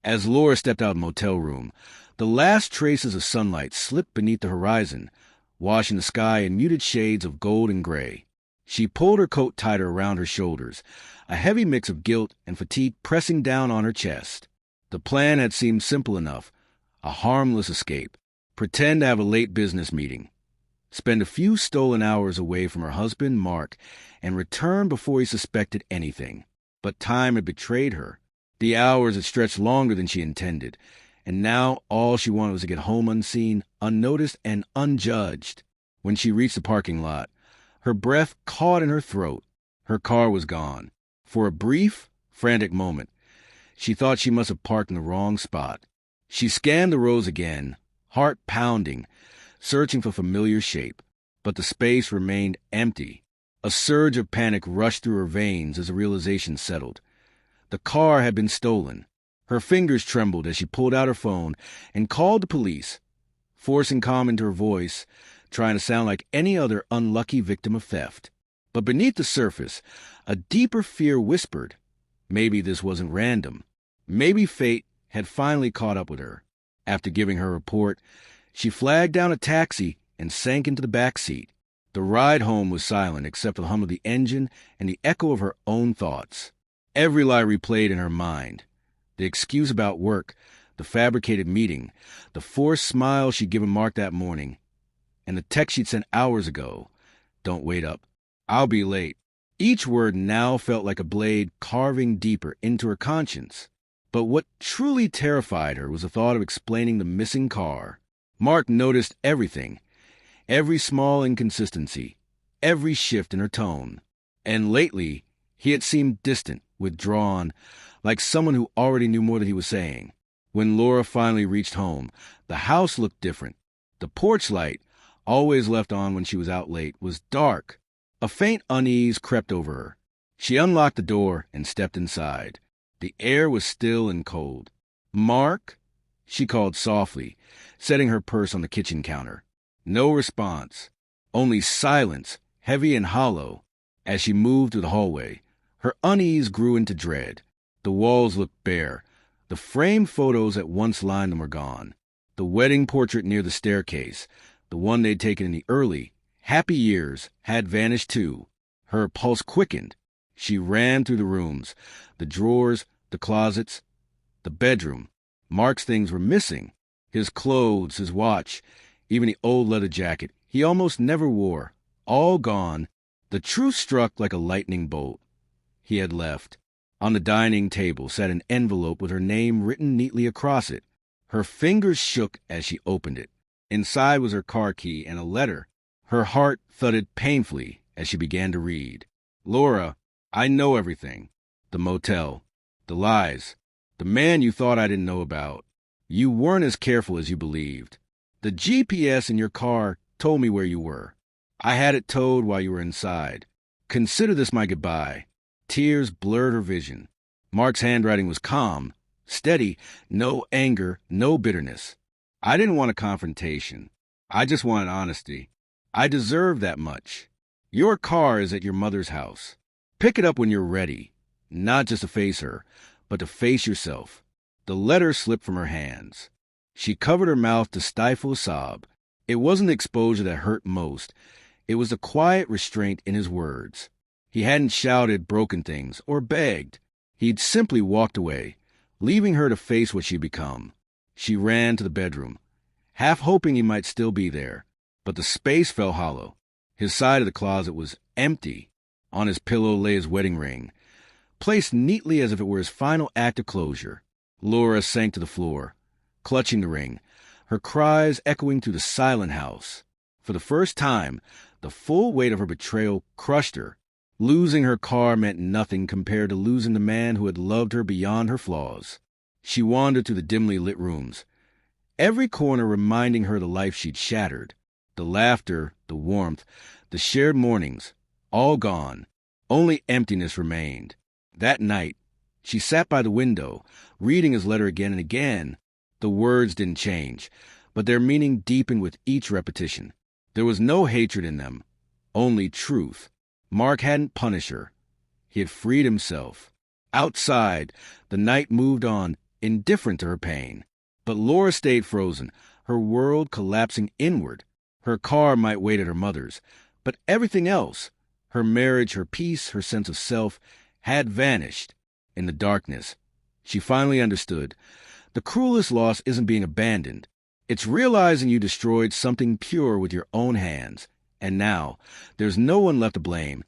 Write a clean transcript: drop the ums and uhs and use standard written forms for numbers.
As Laura stepped out of the motel room, the last traces of sunlight slipped beneath the horizon, washing the sky in muted shades of gold and gray. She pulled her coat tighter around her shoulders, a heavy mix of guilt and fatigue pressing down on her chest. The plan had seemed simple enough, a harmless escape. Pretend to have a late business meeting. Spend a few stolen hours away from her husband, Mark, and return before he suspected anything. But time had betrayed her. The hours had stretched longer than she intended, and now all she wanted was to get home unseen, unnoticed, and unjudged. When she reached the parking lot, her breath caught in her throat. Her car was gone. For a brief, frantic moment, she thought she must have parked in the wrong spot. She scanned the rows again, heart pounding, searching for familiar shape. But the space remained empty. A surge of panic rushed through her veins as the realization settled. The car had been stolen. Her fingers trembled as she pulled out her phone and called the police, forcing calm into her voice, trying to sound like any other unlucky victim of theft. But beneath the surface, a deeper fear whispered, maybe this wasn't random. Maybe fate had finally caught up with her. After giving her report, she flagged down a taxi and sank into the back seat. The ride home was silent except for the hum of the engine and the echo of her own thoughts. Every lie replayed in her mind. The excuse about work, the fabricated meeting, the forced smile she'd given Mark that morning, and the text she'd sent hours ago. Don't wait up. I'll be late. Each word now felt like a blade carving deeper into her conscience. But what truly terrified her was the thought of explaining the missing car. Mark noticed everything, every small inconsistency, every shift in her tone. And lately, he had seemed distant, withdrawn, like someone who already knew more than he was saying. When Laura finally reached home, the house looked different. The porch light, always left on when she was out late, was dark. A faint unease crept over her. She unlocked the door and stepped inside. The air was still and cold. "Mark?" she called softly, setting her purse on the kitchen counter. No response, only silence, heavy and hollow. As she moved through the hallway, her unease grew into dread. The walls looked bare. The framed photos that once lined them were gone. The wedding portrait near the staircase, the one they'd taken in the early, happy years, had vanished too. Her pulse quickened. She ran through the rooms, the drawers, the closets, the bedroom. Mark's things were missing. His clothes, his watch, even the old leather jacket he almost never wore. All gone. The truth struck like a lightning bolt. He had left. On the dining table sat an envelope with her name written neatly across it. Her fingers shook as she opened it. Inside was her car key and a letter. Her heart thudded painfully as she began to read. "Laura, I know everything. The motel. The lies. The man you thought I didn't know about. You weren't as careful as you believed. The GPS in your car told me where you were. I had it towed while you were inside. Consider this my goodbye." Tears blurred her vision. Mark's handwriting was calm, steady, no anger, no bitterness. "I didn't want a confrontation. I just wanted honesty. I deserve that much. Your car is at your mother's house. Pick it up when you're ready, not just to face her, but to face yourself." The letter slipped from her hands. She covered her mouth to stifle a sob. It wasn't the exposure that hurt most. It was the quiet restraint in his words. He hadn't shouted broken things or begged. He'd simply walked away, leaving her to face what she'd become. She ran to the bedroom, half hoping he might still be there, but the space felt hollow. His side of the closet was empty. On his pillow lay his wedding ring, placed neatly as if it were his final act of closure. Laura sank to the floor, clutching the ring, her cries echoing through the silent house. For the first time, the full weight of her betrayal crushed her. Losing her car meant nothing compared to losing the man who had loved her beyond her flaws. She wandered through the dimly lit rooms, every corner reminding her of the life she'd shattered. The laughter, the warmth, the shared mornings, all gone. Only emptiness remained. That night, she sat by the window, reading his letter again and again. The words didn't change, but their meaning deepened with each repetition. There was no hatred in them, only truth. Mark hadn't punished her. He had freed himself. Outside, the night moved on, indifferent to her pain. But Laura stayed frozen, her world collapsing inward. Her car might wait at her mother's, but everything else, her marriage, her peace, her sense of self, had vanished in the darkness. She finally understood. The cruelest loss isn't being abandoned. It's realizing you destroyed something pure with your own hands. And now, there's no one left to blame,